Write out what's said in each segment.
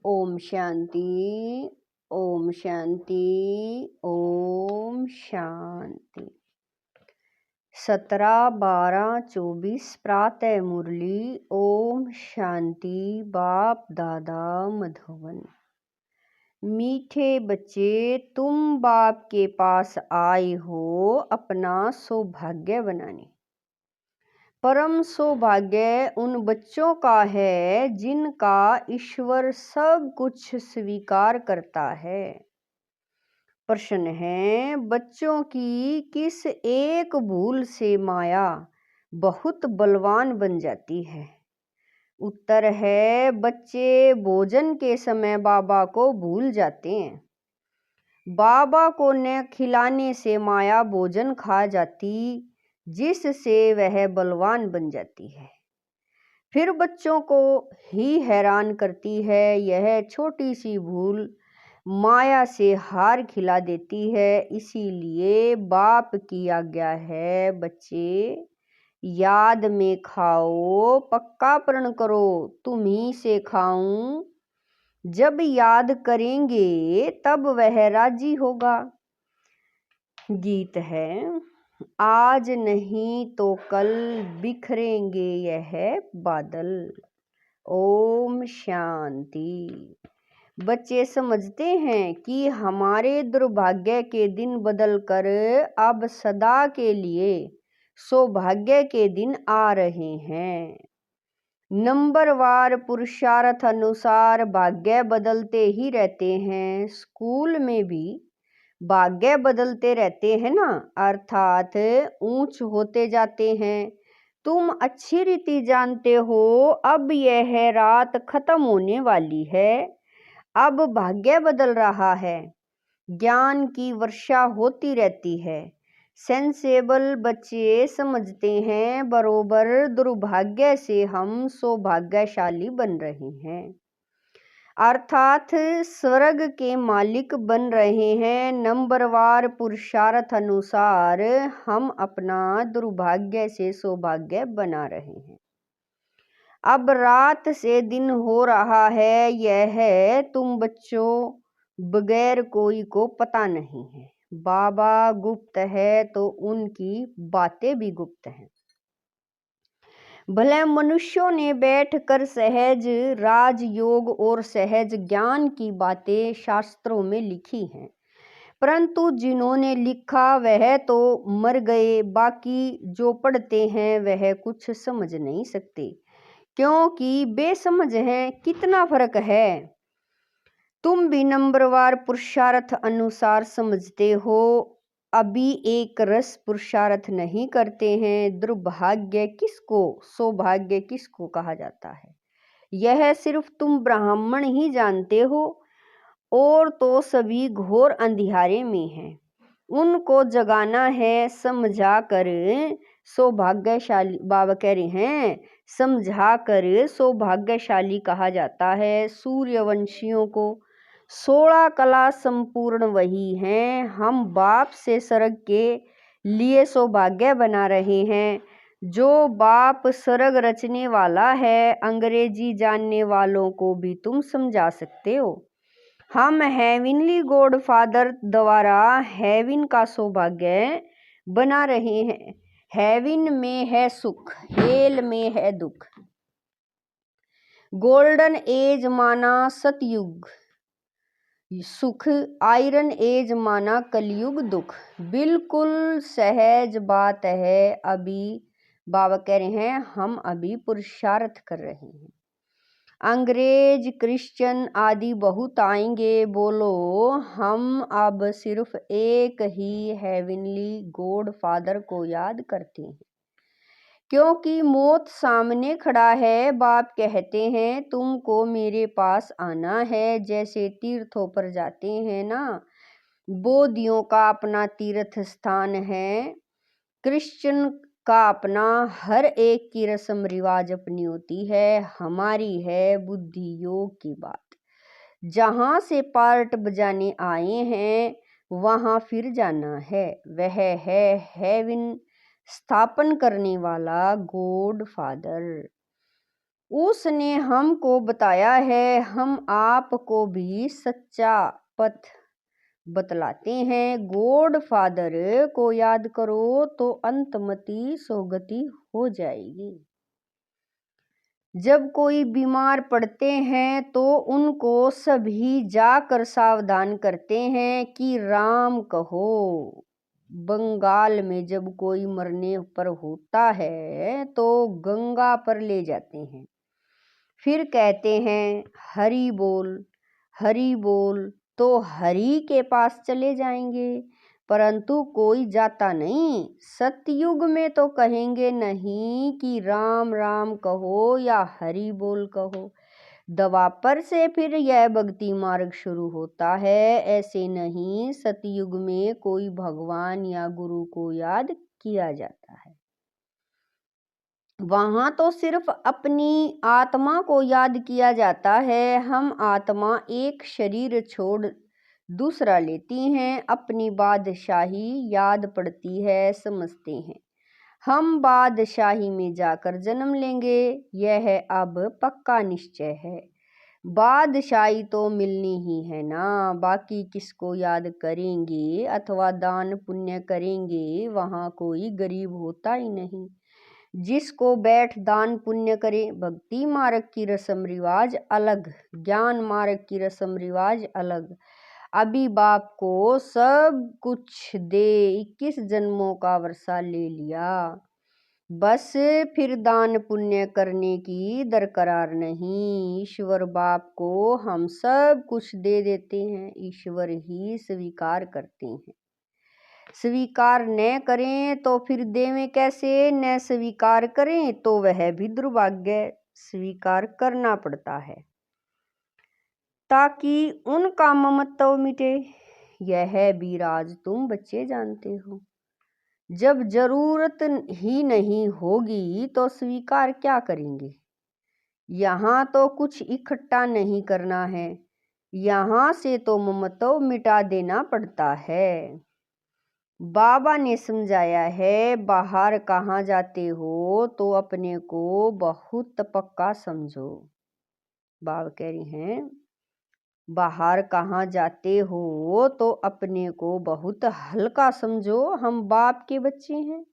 ओम शांति, ओम शांति, ओम शांति। 17-12-24 प्रातः मुरली। ओम शांति। बाप दादा मधुबन। मीठे बच्चे, तुम बाप के पास आए हो अपना सौभाग्य बनाने। परम सौभाग्य उन बच्चों का है जिनका ईश्वर सब कुछ स्वीकार करता है। प्रश्न है, बच्चों की किस एक भूल से माया बहुत बलवान बन जाती है? उत्तर है, बच्चे भोजन के समय बाबा को भूल जाते हैं। बाबा को न खिलाने से माया भोजन खा जाती, जिससे वह बलवान बन जाती है। फिर बच्चों को ही हैरान करती है। यह छोटी सी भूल माया से हार खिला देती है। इसीलिए बाप की आज्ञा है, बच्चे याद में खाओ, पक्का प्रण करो तुम ही से खाऊं। जब याद करेंगे तब वह राजी होगा। गीत है, आज नहीं तो कल बिखरेंगे यह बादल। ओम शांति। बच्चे समझते हैं कि हमारे दुर्भाग्य के दिन बदलकर अब सदा के लिए सौभाग्य के दिन आ रहे हैं। नंबरवार पुरुषार्थ अनुसार भाग्य बदलते ही रहते हैं। स्कूल में भी भाग्य बदलते रहते हैं ना, अर्थात ऊंच होते जाते हैं। तुम अच्छी रीति जानते हो, अब यह रात खत्म होने वाली है। अब भाग्य बदल रहा है। ज्ञान की वर्षा होती रहती है। सेंसेबल बच्चे समझते हैं, बरोबर दुर्भाग्य से हम सौभाग्यशाली बन रहे हैं, अर्थात स्वर्ग के मालिक बन रहे हैं। नंबरवार पुरुषार्थ अनुसार हम अपना दुर्भाग्य से सौभाग्य बना रहे हैं। अब रात से दिन हो रहा है, यह तुम बच्चों बगैर कोई को पता नहीं है। बाबा गुप्त है तो उनकी बातें भी गुप्त हैं। भले मनुष्यों ने बैठकर सहज राजयोग और सहज ज्ञान की बातें शास्त्रों में लिखी हैं, परंतु जिन्होंने लिखा वह तो मर गए। बाकी जो पढ़ते हैं वह कुछ समझ नहीं सकते, क्योंकि बेसमझ हैं। कितना फर्क है। तुम भी नंबरवार पुरुषार्थ अनुसार समझते हो, अभी एक रस पुरुषार्थ नहीं करते हैं। दुर्भाग्य किसको, सौभाग्य किसको कहा जाता है, यह सिर्फ तुम ब्राह्मण ही जानते हो, और तो सभी घोर अंधियारे में हैं। उनको जगाना है, समझा कर सौभाग्यशाली। बाबा कह रहे हैं, समझा कर सौभाग्यशाली कहा जाता है। सूर्यवंशियों को 16 कला संपूर्ण वही हैं। हम बाप से स्वर्ग के लिए सौभाग्य बना रहे हैं। जो बाप स्वर्ग रचने वाला है, अंग्रेजी जानने वालों को भी तुम समझा सकते हो। हम हेविनली गॉड फादर द्वारा हेविन का सौभाग्य बना रहे हैं। हेविन में है सुख, हेल में है दुख। गोल्डन एज माना सतयुग सुख, आयरन एज माना कलयुग दुख। बिल्कुल सहज बात है। अभी बाबा कह रहे हैं, हम अभी पुरुषार्थ कर रहे हैं। अंग्रेज, क्रिश्चियन आदि बहुत आएंगे। बोलो, हम अब सिर्फ एक ही हेवनली गॉड फादर को याद करते हैं, क्योंकि मौत सामने खड़ा है। बाप कहते हैं, तुमको मेरे पास आना है। जैसे तीर्थों पर जाते हैं ना, बौद्धियों का अपना तीर्थ स्थान है, क्रिश्चियन का अपना, हर एक की रस्म रिवाज अपनी होती है। हमारी है बुद्धि योग की बात। जहाँ से पार्ट बजाने आए हैं वहाँ फिर जाना है। वह है हेवन स्थापन करने वाला गॉड फादर। उसने हमको बताया है, हम आपको भी सच्चा पथ बतलाते हैं। गॉड फादर को याद करो तो अंतमति सोगति हो जाएगी। जब कोई बीमार पड़ते हैं तो उनको सभी जाकर सावधान करते हैं कि राम कहो। बंगाल में जब कोई मरने पर होता है तो गंगा पर ले जाते हैं, फिर कहते हैं हरि बोल हरि बोल, तो हरि के पास चले जाएंगे, परंतु कोई जाता नहीं। सतयुग में तो कहेंगे नहीं कि राम राम कहो या हरि बोल कहो। द्वापर से फिर यह भक्ति मार्ग शुरू होता है। ऐसे नहीं, सतयुग में कोई भगवान या गुरु को याद किया जाता है। वहां तो सिर्फ अपनी आत्मा को याद किया जाता है। हम आत्मा एक शरीर छोड़ दूसरा लेती हैं, अपनी बादशाही याद पड़ती है, समझते हैं हम बादशाही में जाकर जन्म लेंगे। यह अब पक्का निश्चय है। बादशाही तो मिलनी ही है ना, बाकी किसको याद करेंगे अथवा दान पुण्य करेंगे। वहां कोई गरीब होता ही नहीं। जिसको बैठ दान पुण्य करे। भक्ति मार्ग की रस्म रिवाज अलग, ज्ञान मार्ग की रस्म रिवाज अलग। अभी बाप को सब कुछ दे 21 जन्मों का वर्षा ले लिया, बस फिर दान पुण्य करने की दरकरार नहीं। ईश्वर बाप को हम सब कुछ दे देते हैं, ईश्वर ही स्वीकार करते हैं। स्वीकार न करें तो फिर देवें कैसे, न स्वीकार करें तो वह भी दुर्भाग्य। स्वीकार करना पड़ता है ताकि उनका ममत्व मिटे। यह भी राज तुम बच्चे जानते हो। जब जरूरत ही नहीं होगी तो स्वीकार क्या करेंगे। यहाँ तो कुछ इकट्ठा नहीं करना है, यहाँ से तो ममत्व मिटा देना पड़ता है। बाबा ने समझाया है, बाहर कहाँ जाते हो तो अपने को बहुत पक्का समझो। बाबा कह रही हैं, बाहर कहाँ जाते हो तो अपने को बहुत हल्का समझो। हम बाप के बच्चे हैं,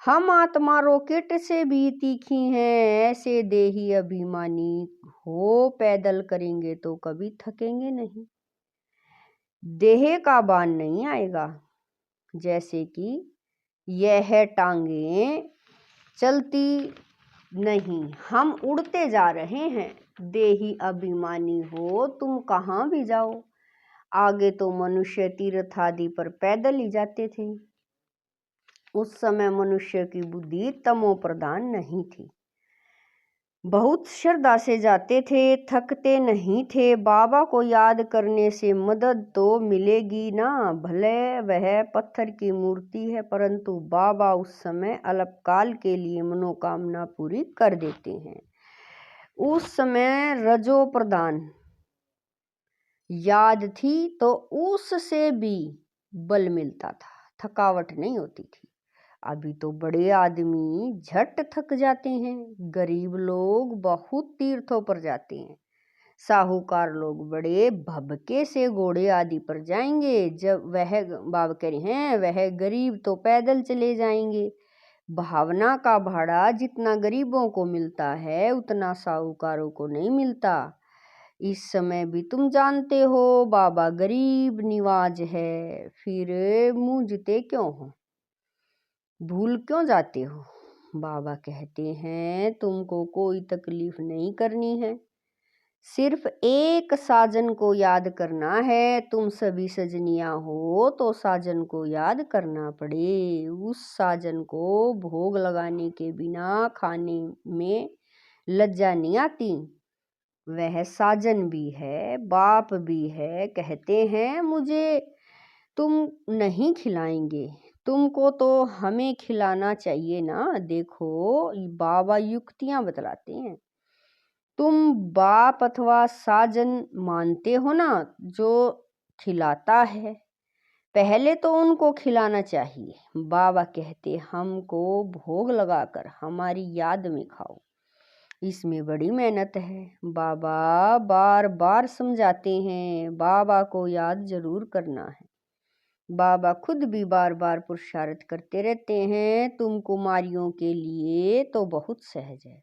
हम आत्मा रॉकेट से भी तीखी हैं। ऐसे देही अभिमानी हो, पैदल करेंगे तो कभी थकेंगे नहीं। देह का बान नहीं आएगा। जैसे कि यह टांगें चलती नहीं, हम उड़ते जा रहे हैं। देही अभिमानी हो तुम कहाँ भी जाओ। आगे तो मनुष्य तीर्थ आदि पर पैदल ही जाते थे। उस समय मनुष्य की बुद्धि तमो प्रधान नहीं थी, बहुत श्रद्धा से जाते थे, थकते नहीं थे। बाबा को याद करने से मदद तो मिलेगी ना। भले वह पत्थर की मूर्ति है, परंतु बाबा उस समय अल्पकाल के लिए मनोकामना पूरी कर देते हैं। उस समय रजो प्रधान याद थी तो उससे भी बल मिलता था, थकावट नहीं होती थी। अभी तो बड़े आदमी झट थक जाते हैं, गरीब लोग बहुत तीर्थों पर जाते हैं, साहूकार लोग बड़े भभके से घोड़े आदि पर जाएंगे। जब वह बाबा कह रहे हैं, वह गरीब तो पैदल चले जाएंगे। भावना का भाड़ा जितना गरीबों को मिलता है उतना साहूकारों को नहीं मिलता। इस समय भी तुम जानते हो बाबा गरीब निवाज है, फिर मूंझते क्यों हो, भूल क्यों जाते हो। बाबा कहते हैं तुमको कोई तकलीफ नहीं करनी है, सिर्फ एक साजन को याद करना है। तुम सभी सजनियां हो तो साजन को याद करना पड़े। उस साजन को भोग लगाने के बिना खाने में लज्जा नहीं आती। वह साजन भी है, बाप भी है। कहते हैं मुझे तुम नहीं खिलाएंगे, तुमको तो हमें खिलाना चाहिए ना। देखो बाबा युक्तियां बतलाते हैं। तुम बाप अथवा साजन मानते हो ना, जो खिलाता है पहले तो उनको खिलाना चाहिए। बाबा कहते हमको भोग लगाकर हमारी याद में खाओ। इसमें बड़ी मेहनत है। बाबा बार बार समझाते हैं, बाबा को याद जरूर करना है। बाबा खुद भी बार बार पुरुषार्थ करते रहते हैं। तुम कुमारियों के लिए तो बहुत सहज है।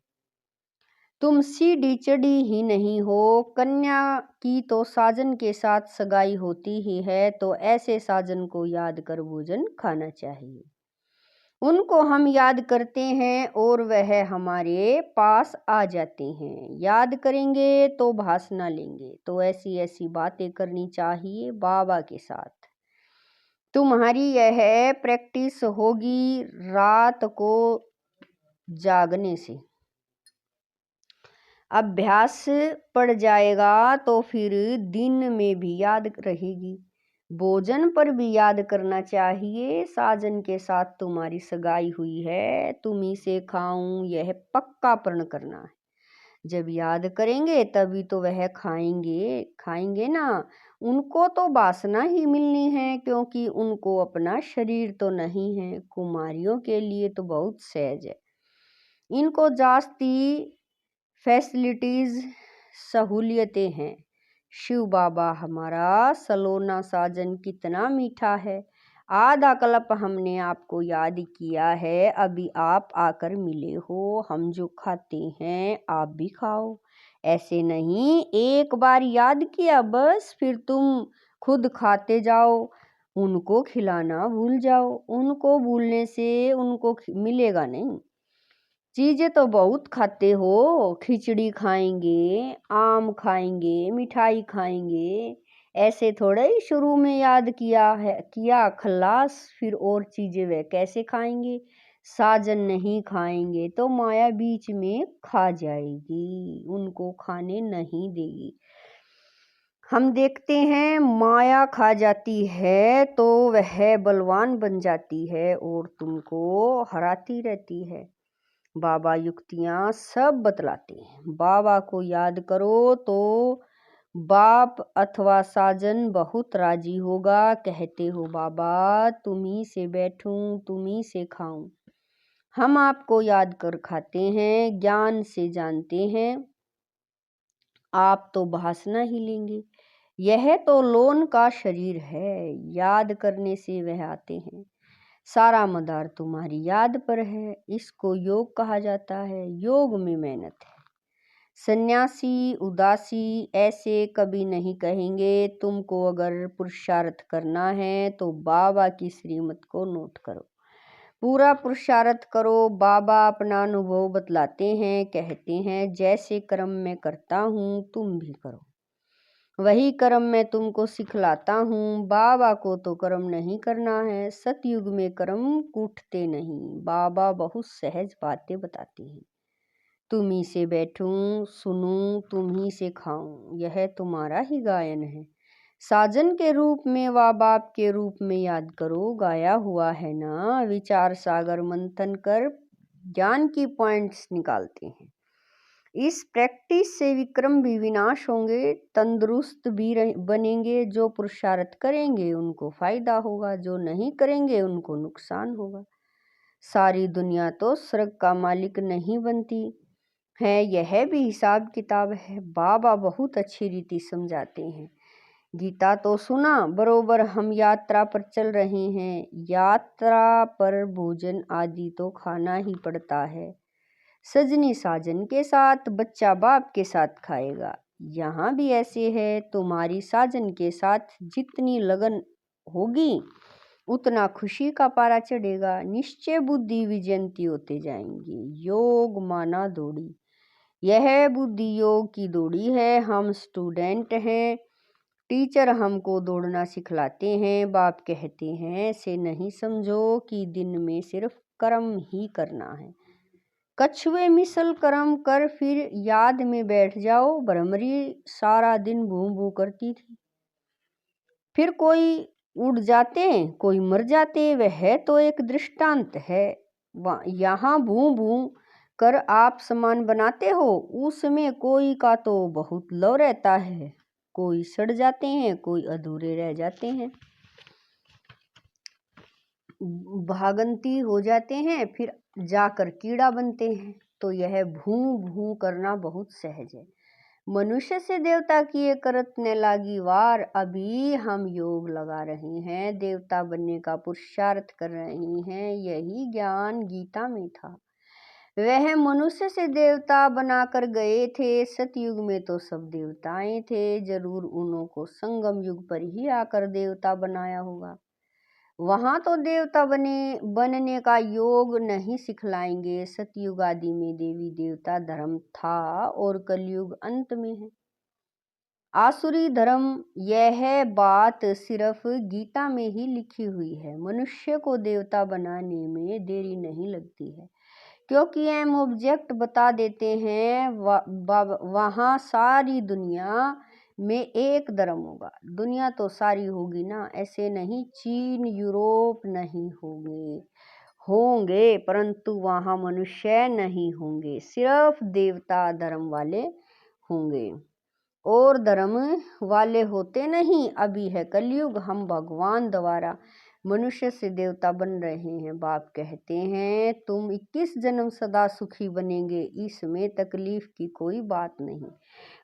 तुम सीढ़ी चढ़ी ही नहीं हो। कन्या की तो साजन के साथ सगाई होती ही है, तो ऐसे साजन को याद कर भोजन खाना चाहिए। उनको हम याद करते हैं और वह हमारे पास आ जाते हैं। याद करेंगे तो भाषण लेंगे, तो ऐसी ऐसी बातें करनी चाहिए बाबा के साथ। तुम्हारी यह प्रैक्टिस होगी रात को जागने से। अभ्यास पड़ जाएगा तो फिर दिन में भी याद रहेगी। भोजन पर भी याद करना चाहिए। साजन के साथ तुम्हारी सगाई हुई है, तुम इसे खाऊं, यह पक्का प्रण करना है। जब याद करेंगे तभी तो वह खाएंगे ना। उनको तो वासना ही मिलनी है, क्योंकि उनको अपना शरीर तो नहीं है। कुमारियों के लिए तो बहुत सहज है। इनको जास्ती फैसिलिटीज सहूलियतें हैं। शिव बाबा हमारा सलोना साजन कितना मीठा है। आधा कल्प हमने आपको याद किया है, अभी आप आकर मिले हो। हम जो खाते हैं आप भी खाओ। ऐसे नहीं, एक बार याद किया बस फिर तुम खुद खाते जाओ। उनको खिलाना भूल जाओ। उनको भूलने से उनको मिलेगा नहीं। चीजें तो बहुत खाते हो। खिचड़ी खाएंगे, आम खाएंगे, मिठाई खाएंगे। ऐसे थोड़े ही शुरू में याद किया खल्लास, फिर और चीजें वे कैसे खाएंगे। साजन नहीं खाएंगे तो माया बीच में खा जाएगी, उनको खाने नहीं देगी। हम देखते हैं माया खा जाती है तो वह बलवान बन जाती है और तुमको हराती रहती है। बाबा युक्तियाँ सब बतलाते हैं। बाबा को याद करो तो बाप अथवा साजन बहुत राजी होगा। कहते हो बाबा तुम्ही से बैठूं, तुम्ही से खाऊं। हम आपको याद कर खाते हैं, ज्ञान से जानते हैं। आप तो भाषण ही लेंगे। यह तो लोन का शरीर है, याद करने से वह आते हैं। सारा मदार तुम्हारी याद पर है। इसको योग कहा जाता है। योग में मेहनत है। सन्यासी उदासी ऐसे कभी नहीं कहेंगे। तुमको अगर पुरुषार्थ करना है तो बाबा की श्रीमत को नोट करो, पूरा पुरुषार्थ करो। बाबा अपना अनुभव बतलाते हैं, कहते हैं जैसे कर्म मैं करता हूँ तुम भी करो, वही कर्म मैं तुमको सिखलाता हूँ। बाबा को तो कर्म नहीं करना है। सतयुग में कर्म कूटते नहीं। बाबा बहुत सहज बातें बताते हैं। तुम ही से बैठूं, सुनूं, तुम ही से खाऊं, यह तुम्हारा ही गायन है। साजन के रूप में व बाप के रूप में याद करो, गाया हुआ है ना। विचार सागर मंथन कर ज्ञान की पॉइंट्स निकालते हैं। इस प्रैक्टिस से विक्रम भी विनाश होंगे, तंदुरुस्त भी बनेंगे। जो पुरुषार्थ करेंगे उनको फायदा होगा, जो नहीं करेंगे उनको नुकसान होगा। सारी दुनिया तो स्वर्ग का मालिक नहीं बनती है, यह भी हिसाब किताब है। बाबा बहुत अच्छी रीति समझाते हैं। गीता तो सुना, बरोबर हम यात्रा पर चल रहे हैं। यात्रा पर भोजन आदि तो खाना ही पड़ता है। सजनी साजन के साथ, बच्चा बाप के साथ खाएगा। यहाँ भी ऐसे है। तुम्हारी साजन के साथ जितनी लगन होगी उतना खुशी का पारा चढ़ेगा। निश्चय बुद्धि विजयंती होते जाएंगी। योग माना दौड़ी, यह बुद्धि योग की दौड़ी है। हम स्टूडेंट हैं, टीचर हमको दौड़ना सिखलाते हैं। बाप कहते हैं ऐसे नहीं समझो कि दिन में सिर्फ कर्म ही करना है। कछुए मिसल कर्म कर फिर याद में बैठ जाओ। भ्रमरी सारा दिन भू भू करती थी, फिर कोई उड़ जाते कोई मर जाते। वह तो एक दृष्टांत है। यहाँ भू भू कर आप सामान बनाते हो, उसमें कोई का तो बहुत लव रहता है। कोई सड़ जाते हैं, कोई अधूरे रह जाते हैं, भागंती हो जाते हैं, फिर जाकर कीड़ा बनते हैं। तो यह भूं भूं करना बहुत सहज है। मनुष्य से देवता किए करत ने लागी वार, अभी हम योग लगा रहे हैं, देवता बनने का पुरुषार्थ कर रहे हैं। यही ज्ञान गीता में था। वह मनुष्य से देवता बनाकर गए थे। सतयुग में तो सब देवताएं थे, जरूर उन्हों को संगम युग पर ही आकर देवता बनाया होगा। वहां तो देवता बनने का योग नहीं सिखलाएंगे। सतयुग आदि में देवी देवता धर्म था और कलयुग अंत में है आसुरी धर्म। यह बात सिर्फ गीता में ही लिखी हुई है। मनुष्य को देवता बनाने में देरी नहीं लगती है, क्योंकि हम ऑब्जेक्ट बता देते हैं। वहाँ सारी दुनिया में एक धर्म होगा। दुनिया तो सारी होगी ना, ऐसे नहीं चीन यूरोप नहीं होंगे, परंतु वहाँ मनुष्य नहीं होंगे, सिर्फ देवता धर्म वाले होंगे और धर्म वाले होते नहीं। अभी है कलयुग, हम भगवान द्वारा मनुष्य से देवता बन रहे हैं। बाप कहते हैं तुम 21 जन्म सदा सुखी बनेंगे, इसमें तकलीफ की कोई बात नहीं।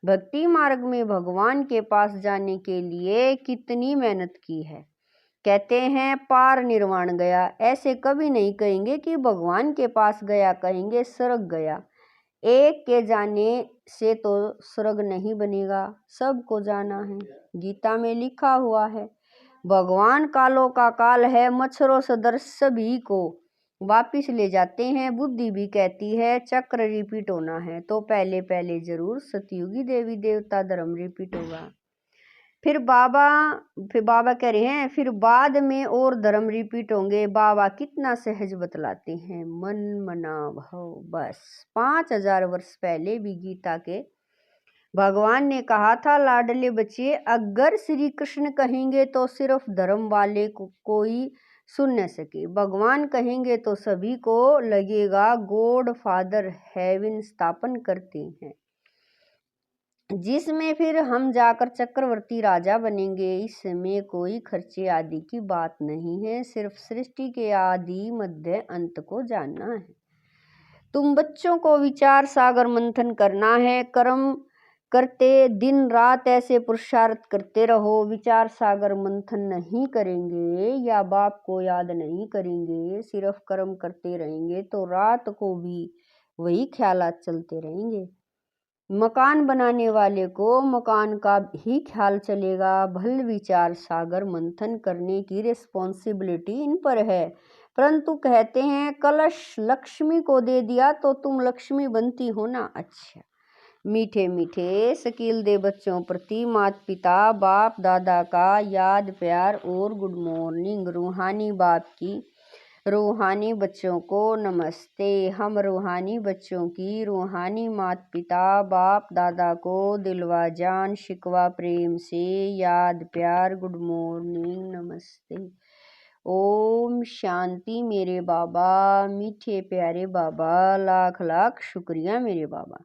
भक्ति मार्ग में भगवान के पास जाने के लिए कितनी मेहनत की है। कहते हैं पार निर्वाण गया, ऐसे कभी नहीं कहेंगे कि भगवान के पास गया, कहेंगे स्वर्ग गया। एक के जाने से तो स्वर्ग नहीं बनेगा, सबको जाना है। गीता में लिखा हुआ है भगवान कालों का काल है, मच्छरों सदृश सभी को वापिस ले जाते हैं। बुद्धि भी कहती है चक्र रिपीट होना है, तो पहले पहले जरूर सतयुगी देवी देवता धर्म रिपीट होगा। फिर बाबा कह रहे हैं फिर बाद में और धर्म रिपीट होंगे। बाबा कितना सहज बतलाते हैं, मन मना भव बस। 5000 वर्ष पहले भी गीता के भगवान ने कहा था लाडले बच्चे, अगर श्री कृष्ण कहेंगे तो सिर्फ धर्म वाले को कोई सुन न सके, भगवान कहेंगे तो सभी को लगेगा गॉड फादर हेवन स्थापन करते हैं, जिसमें फिर हम जाकर चक्रवर्ती राजा बनेंगे। इसमें कोई खर्चे आदि की बात नहीं है, सिर्फ सृष्टि के आदि मध्य अंत को जानना है। तुम बच्चों को विचार सागर मंथन करना है, कर्म करते दिन रात ऐसे पुरुषार्थ करते रहो। विचार सागर मंथन नहीं करेंगे या बाप को याद नहीं करेंगे, सिर्फ कर्म करते रहेंगे तो रात को भी वही ख्यालात चलते रहेंगे। मकान बनाने वाले को मकान का ही ख्याल चलेगा। भल विचार सागर मंथन करने की रिस्पॉन्सिबिलिटी इन पर है, परंतु कहते हैं कलश लक्ष्मी को दे दिया तो तुम लक्ष्मी बनती हो ना। अच्छा, मीठे मीठे शकील दे बच्चों प्रति माता पिता बाप दादा का याद प्यार और गुड मॉर्निंग। रूहानी बाप की रूहानी बच्चों को नमस्ते। हम रूहानी बच्चों की रूहानी माता पिता बाप दादा को दिलवा जान शिकवा प्रेम से याद प्यार गुड मॉर्निंग नमस्ते। ओम शांति मेरे बाबा, मीठे प्यारे बाबा, लाख लाख शुक्रिया मेरे बाबा।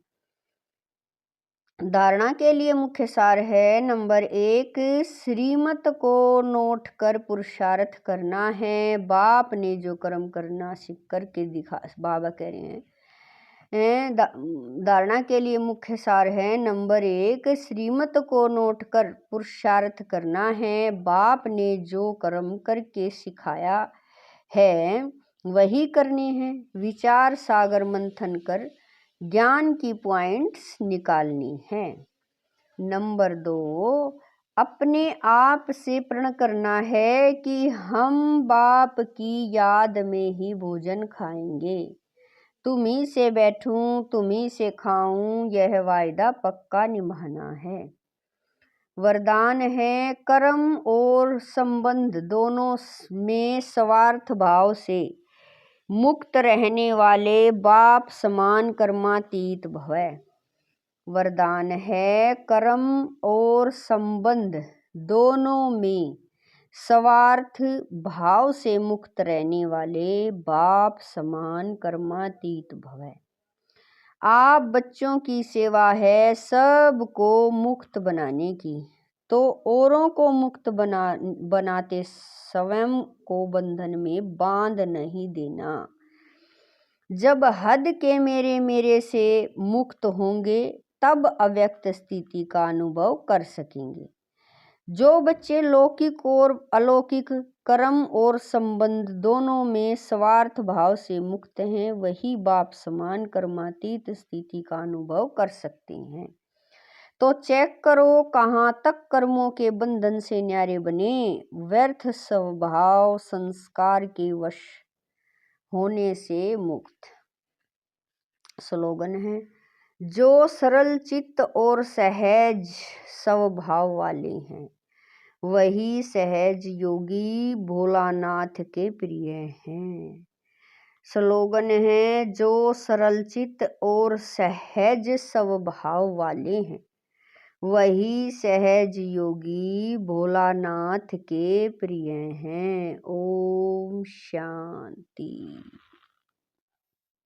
धारणा के लिए मुख्य सार है नंबर 1, श्रीमत को नोट कर पुरुषार्थ करना है। बाप ने जो कर्म करना सीख करके दिखा, बाबा कह रहे हैं धारणा के लिए मुख्य सार है नंबर 1, श्रीमत को नोट कर पुरुषार्थ करना है। बाप ने जो कर्म करके सिखाया है वही करने हैं। विचार सागर मंथन कर ज्ञान की पॉइंट्स निकालनी है। नंबर 2, अपने आप से प्रण करना है कि हम बाप की याद में ही भोजन खाएंगे। तुम्ही से बैठूं तुम्ही से खाऊं, यह वायदा पक्का निभाना है। वरदान है कर्म और संबंध दोनों में स्वार्थ भाव से मुक्त रहने वाले बाप समान कर्मातीत भव। वरदान है कर्म और संबंध दोनों में स्वार्थ भाव से मुक्त रहने वाले बाप समान कर्मातीत भव। आप बच्चों की सेवा है सबको मुक्त बनाने की, तो औरों को मुक्त बनाते स्वयं को बंधन में बांध नहीं देना। जब हद के मेरे मेरे से मुक्त होंगे तब अव्यक्त स्थिति का अनुभव कर सकेंगे। जो बच्चे लौकिक और अलौकिक कर्म और संबंध दोनों में स्वार्थ भाव से मुक्त हैं वही बाप समान कर्मातीत स्थिति का अनुभव कर सकते हैं। तो चेक करो कहाँ तक कर्मों के बंधन से न्यारे बने, व्यर्थ स्वभाव संस्कार के वश होने से मुक्त। स्लोगन है, जो सरल चित्त और सहज स्वभाव वाले हैं वही सहज योगी भोलानाथ के प्रिय हैं। स्लोगन है, जो सरल चित्त और सहज स्वभाव वाले हैं वही सहज योगी भोलानाथ के प्रिय हैं। ओम शांति।